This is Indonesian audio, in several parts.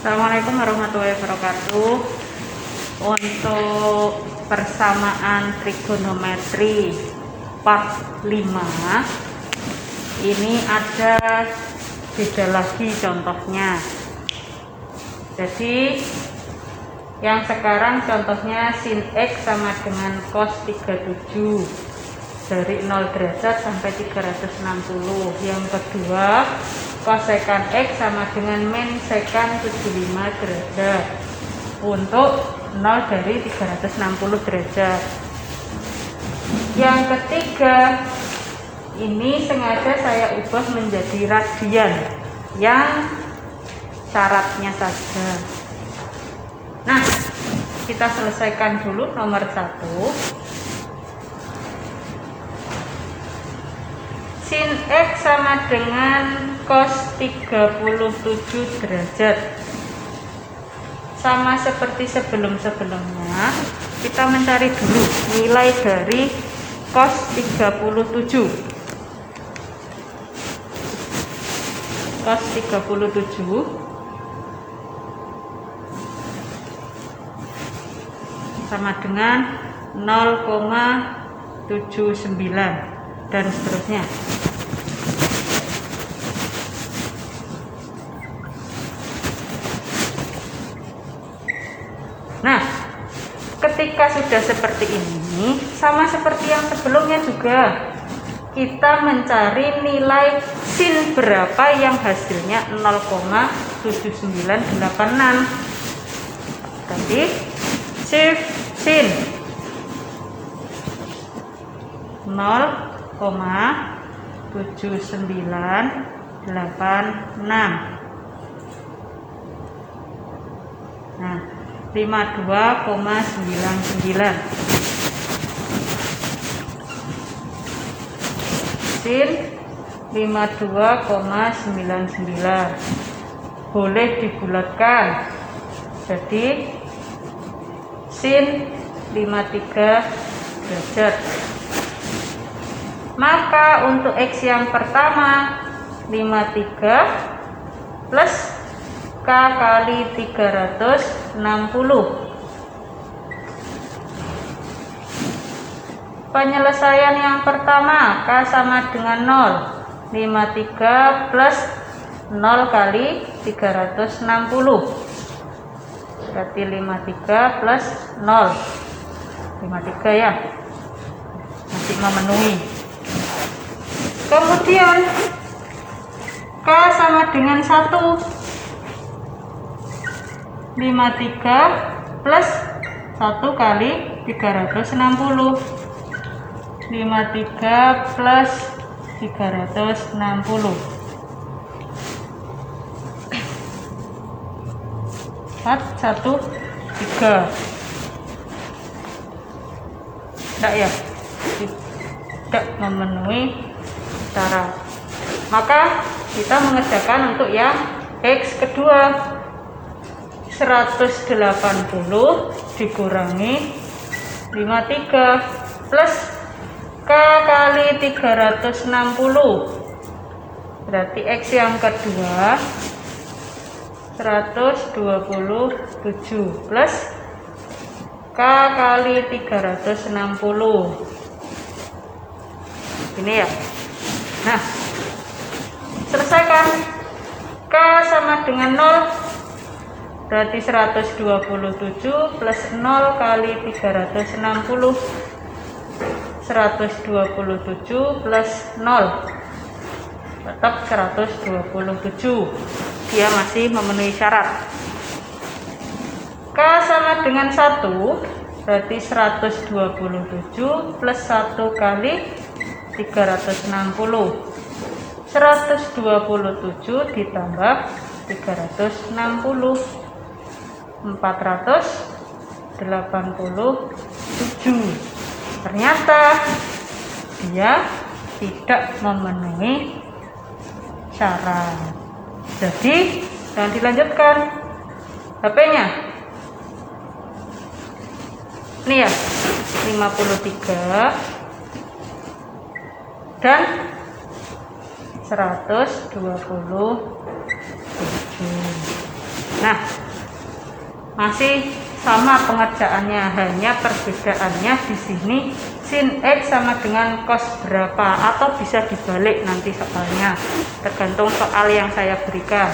Assalamualaikum warahmatullahi wabarakatuh. Untuk persamaan trigonometri part 5 ini ada beda lagi contohnya. Jadi yang sekarang contohnya sin X sama dengan cos 37 dari 0 derajat sampai 360. Yang kedua kosekan X sama dengan min sekan 75 derajat untuk 0 dari 360 derajat. Yang ketiga ini sengaja saya ubah menjadi radian yang syaratnya saja. Nah, kita selesaikan dulu nomor 1. Sin X sama dengan cos 37 derajat. Sama seperti sebelum-sebelumnya, kita mencari dulu nilai dari cos 37. Cos 37 sama dengan 0,79 dan seterusnya. Nah, ketika sudah seperti ini, sama seperti yang sebelumnya juga, kita mencari nilai sin berapa yang hasilnya 0,7986. Tadi shift sin 0,7986. Nah, 52,99 sin 52,99 boleh dibulatkan jadi sin 53 derajat. Maka untuk X yang pertama 53 plus K kali 360. Penyelesaian yang pertama, K sama dengan 0. 53 plus 0 kali 360. Berarti 53 plus 0. 53 ya. Masih memenuhi. Kemudian K sama dengan 1. 53 plus 1 kali 360. 53 plus 360. 4, 1, 3. Tidak ya? Tidak memenuhi syarat. Maka kita mengerjakan untuk yang X kedua. 180 dikurangi 53 plus K kali 360. Berarti X yang kedua 127 plus K kali 360. Ini ya. Nah, selesaikan. K sama dengan 0. Berarti 127 plus 0 kali 360. 127 plus 0 tetap 127. Dia masih memenuhi syarat. K sama dengan 1. Berarti 127 plus 1 kali 360. 127 ditambah 360. 487. Ternyata dia tidak memenuhi syarat. Jadi jangan dilanjutkan HP-nya. Ini ya 53 dan 127. Nah, masih sama pengerjaannya, hanya perbedaannya di sini sin X sama dengan cos berapa, atau bisa dibalik nanti soalnya, tergantung soal yang saya berikan.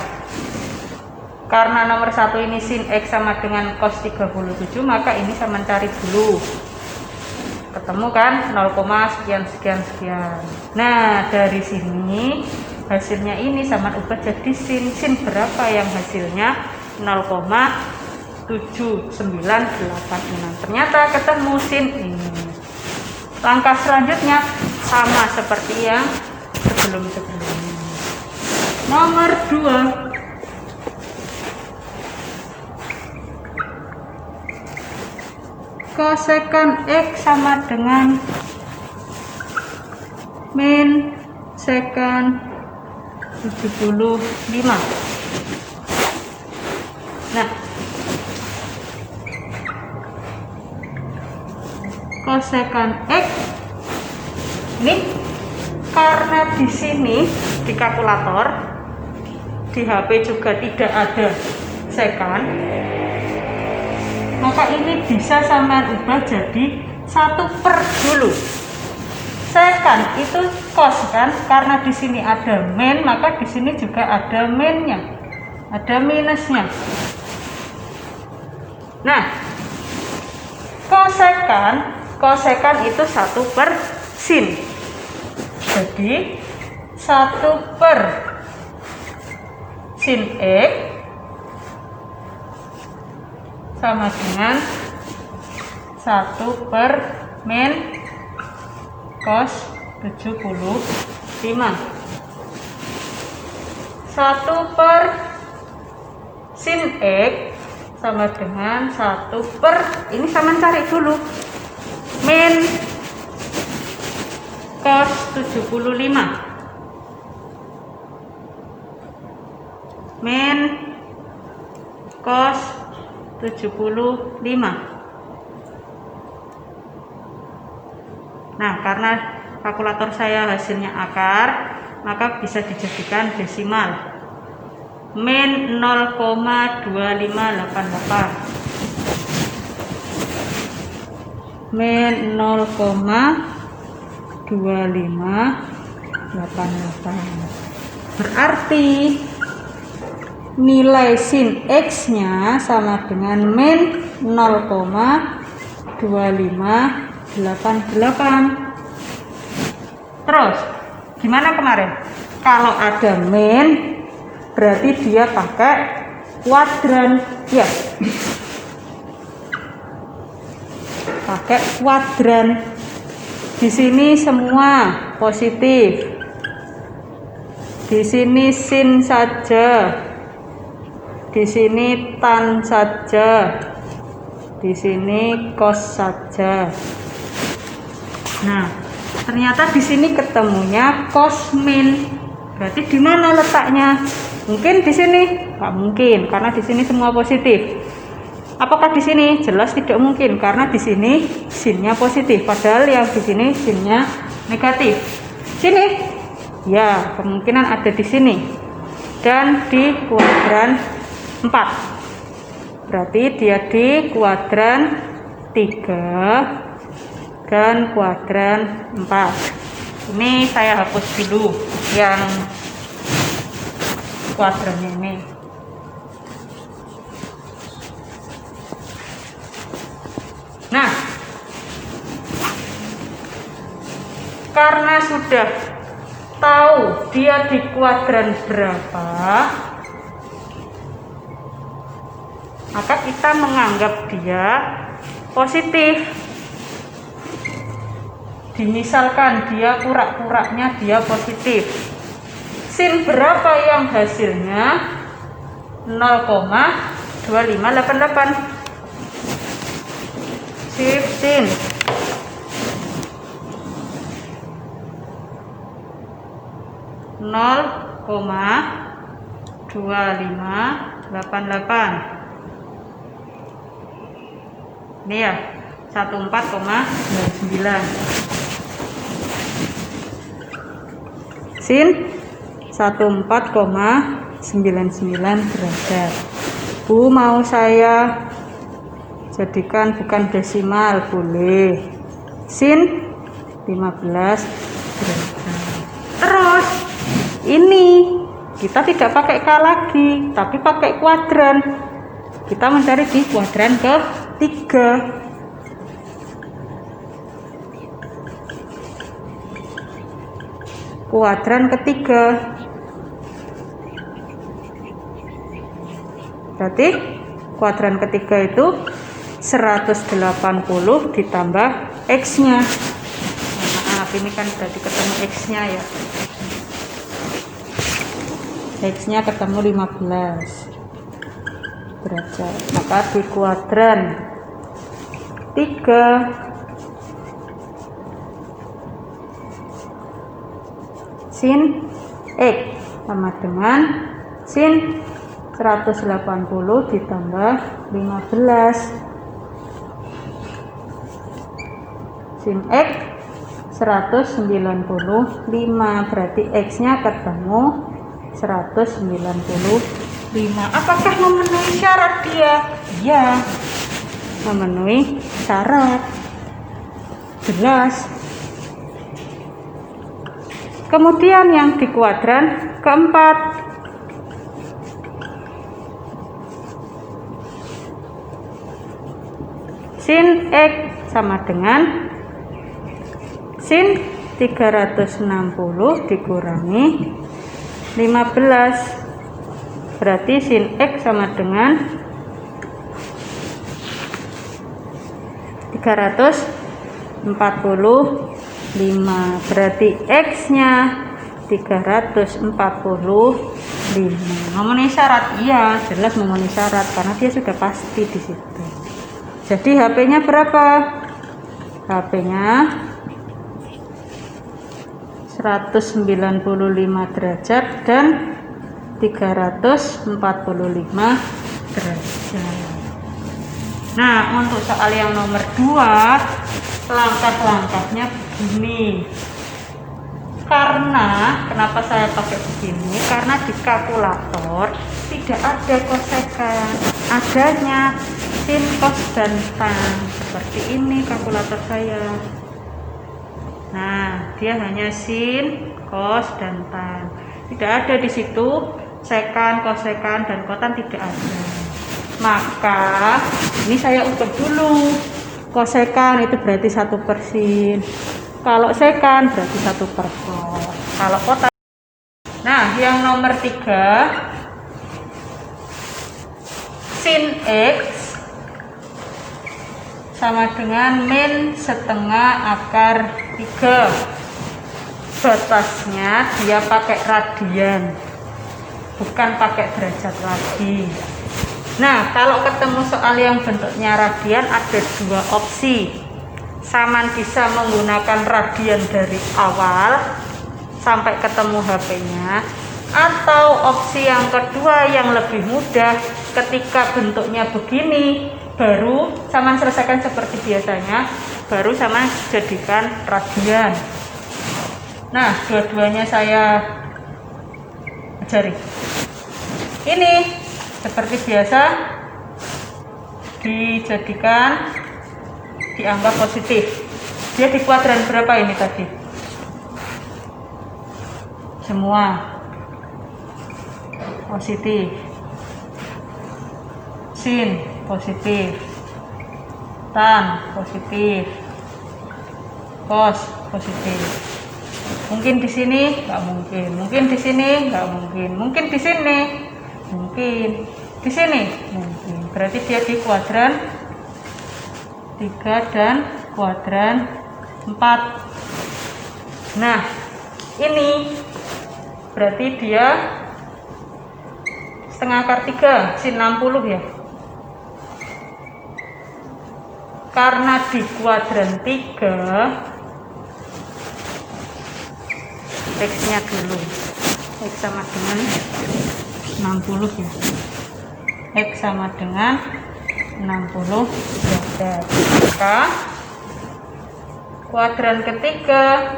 Karena nomor 1 ini sin X sama dengan cos 37, maka ini saya mencari dulu. Ketemu kan 0, sekian sekian sekian. Nah, dari sini hasilnya ini sama ubah jadi sin. Sin berapa yang hasilnya 0,798. Ternyata ketemu sin ini. Langkah selanjutnya sama seperti yang sebelum-sebelumnya. Nomor 2, kosekan X sama dengan min sekan 75. Nah, kosekan X ini karena di sini di kalkulator, di HP juga tidak ada sekan, maka ini bisa sampean ubah jadi 1/per dulu. Sekan itu cos kan, karena di sini ada min, maka di sini juga ada minnya, ada minusnya. Nah, kosekan itu 1/sin. Jadi 1/sin X sama dengan 1/min cos 75. 1/sin X sama dengan 1/, ini sama cari dulu, min cos 75. Min cos 75. Nah, karena kalkulator saya hasilnya akar, maka bisa dijadikan desimal. Min 0,2588. Min 0,2588. Berarti nilai sin X nya sama dengan min 0,2588. Terus gimana kemarin? Kalau ada min berarti dia pakai kuadran ya, pakai kuadran. Di sini semua positif, di sini sin saja, di sini tan saja, di sini cos saja. Nah, ternyata di sini ketemunya cos min. Berarti di mana letaknya? Mungkin di sini? Nggak mungkin, karena di sini semua positif. Apakah di sini? Jelas tidak mungkin, karena di sini sinnya positif, padahal yang di sini sinnya negatif. Sini? Ya, kemungkinan ada di sini dan di kuadran 4. Berarti dia di kuadran 3 dan kuadran 4. Ini saya hapus dulu yang kuadrannya ini. Nah, karena sudah tahu dia di kuadran berapa, maka kita menganggap dia positif. Dimisalkan dia pura-puranya dia positif. Sin berapa yang hasilnya 0,2588. Sin 0,2588. Ini ya 14,99. Sin 14,99 derajat. Bu, mau saya jadikan bukan desimal, boleh. Sin 15 derajat. Terus ini kita tidak pakai K lagi, tapi pakai kuadran. Kita mencari di kuadran ketiga. Kuadran ketiga. Berarti kuadran ketiga itu 180 ditambah X-nya. Maaf, ini kan berarti ketemu X-nya ya. X-nya ketemu 15 derajat. Maka di kuadran 3 sin X sama dengan sin 180 ditambah 15. Sin X 195, berarti X-nya ketemu 195. Apakah memenuhi syarat dia? Ya, memenuhi syarat. Jelas. Kemudian yang di kuadran keempat. Sin X sama dengan sin 360 dikurangi 15. Berarti sin X sama dengan 345. Berarti X-nya 345. Memenuhi syarat? Iya, jelas memenuhi syarat karena dia sudah pasti di situ. Jadi HP-nya berapa? HP-nya 195 derajat dan 345 derajat. Nah, untuk soal yang nomor 2, langkah-langkahnya begini. Karena kenapa saya pakai begini? Karena di kalkulator tidak ada kosekan, adanya sin, cos, dan tan. Seperti ini kalkulator saya. Nah, dia hanya sin, cos, dan tan. Tidak ada di situ sekan, kosekan, dan kotan, tidak ada. Maka ini saya ukur dulu. Kosekan itu berarti 1/sin. Kalau sekan berarti 1/cos. Kalau kotan. Nah, yang nomor 3, sin X sama dengan min setengah akar 3. Batasnya dia pakai radian, bukan pakai derajat lagi. Nah, kalau ketemu soal yang bentuknya radian ada 2 opsi. Saman bisa menggunakan radian dari awal sampai ketemu HP-nya, atau opsi yang kedua yang lebih mudah, ketika bentuknya begini baru Saman selesaikan seperti biasanya, baru Saman jadikan radian. Nah, dua-duanya saya ajari. Ini seperti biasa dijadikan, dianggap positif. Dia di kuadran berapa ini tadi? Semua positif. Sin positif, tan positif, cos positif. Mungkin di sini nggak mungkin, mungkin di sini nggak mungkin, mungkin di sini mungkin, di sini mungkin. Berarti dia di kuadran 3 dan kuadran 4. Nah, ini berarti dia setengah akar 3, sin 60 ya. Karena di kuadran 3, X-nya dulu. X sama dengan 60 ya. X sama dengan 60 derajat. Maka kuadran ketiga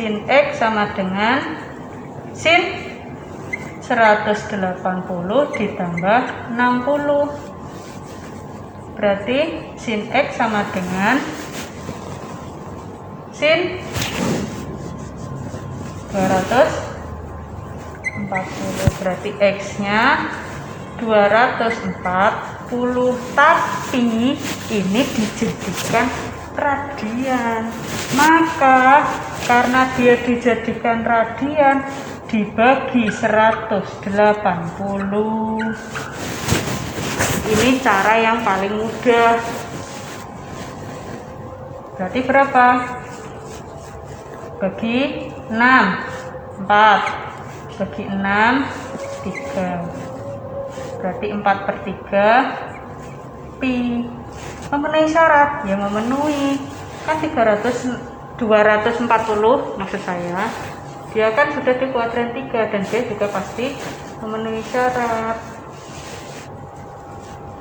sin X sama dengan sin 180 ditambah 60. Berarti sin X sama dengan sin 240. Berarti X nya 240, tapi ini dijadikan radian. Maka karena dia dijadikan radian, dibagi 180. Ini cara yang paling mudah. Berarti berapa? Bagi 6, 4. Bagi 6, 3. Berarti 4/3 pi. Memenuhi syarat? Ya memenuhi. Kan 240 maksud saya. Dia kan sudah di kuadran 3 dan dia juga pasti memenuhi syarat.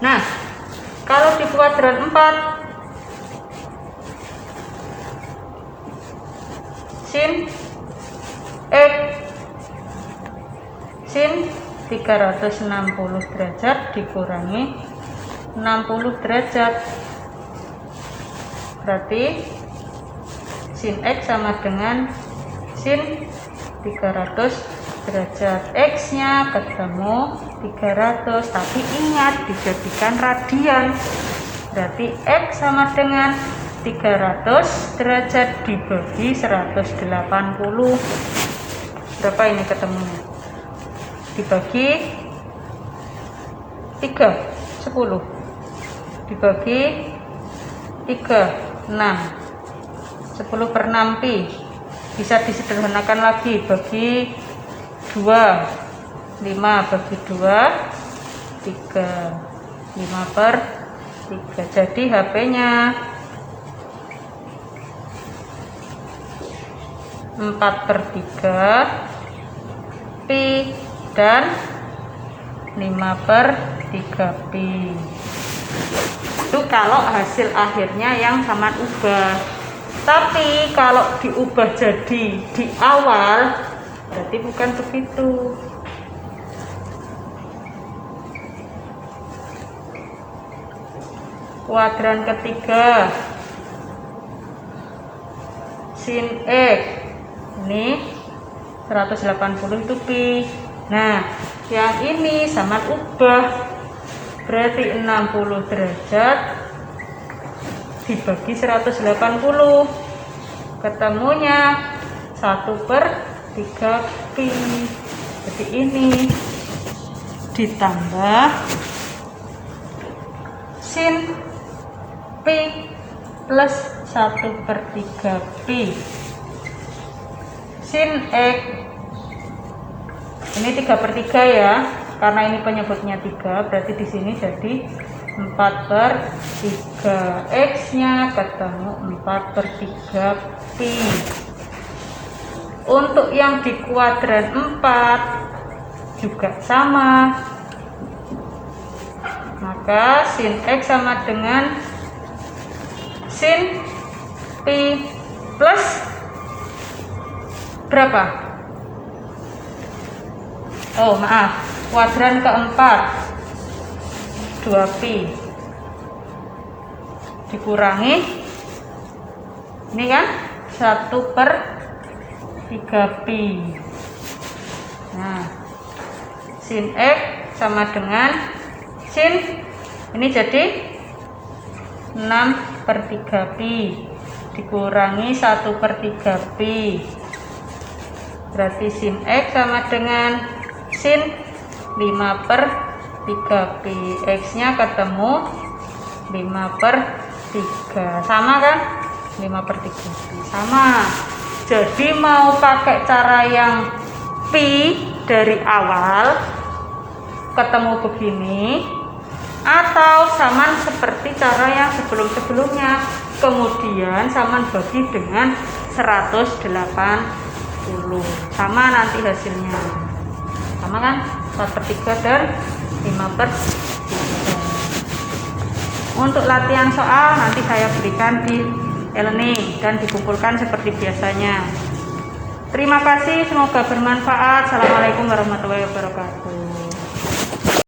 Nah, kalau di kuadran 4, sin X sin 360 derajat dikurangi 60 derajat. Berarti sin X sama dengan sin 300 derajat. X nya ketemu 300, tapi ingat dijadikan radian. Berarti X sama dengan 300 derajat dibagi 180. Berapa ini ketemunya? Dibagi 3, 10. Dibagi 3, 6. 10/6 pi. Bisa disederhanakan lagi, bagi 2, 5 bagi 2, 3, 5/3. Jadi HP nya 4/3 pi dan 5/3 pi. Itu kalau hasil akhirnya yang sama ubah. Tapi kalau diubah jadi di awal, berarti bukan begitu. Kuadran ketiga, sin X ini 180 itu pi. Nah, yang ini sama ubah, berarti 60 derajat dibagi 180, ketemunya 1/3 pi. Jadi ini ditambah sin pi plus 1/3 pi. Sin X ini 3/3 ya, karena ini penyebutnya 3, berarti di sini jadi 4/3. X nya ketemu 4/3 pi. Untuk yang di kuadran 4 juga sama, maka sin X sama dengan sin pi plus berapa? Oh maaf, kuadran keempat 2 pi dikurangi ini kan 1/3 pi. Nah, sin X sama dengan sin ini jadi 6/3 pi dikurangi 1/3 pi. Berarti sin X sama dengan sin 5/3 pi. X nya ketemu 5/3, sama kan? 5/3 pi sama. Jadi mau pakai cara yang pi dari awal ketemu begini, atau saman seperti cara yang sebelum-sebelumnya, kemudian saman bagi dengan 180, sama nanti hasilnya sama kan, 4/3 dan 5/3. Untuk latihan soal nanti saya berikan di e-learning dan dikumpulkan seperti biasanya. Terima kasih, semoga bermanfaat. Assalamualaikum warahmatullahi wabarakatuh.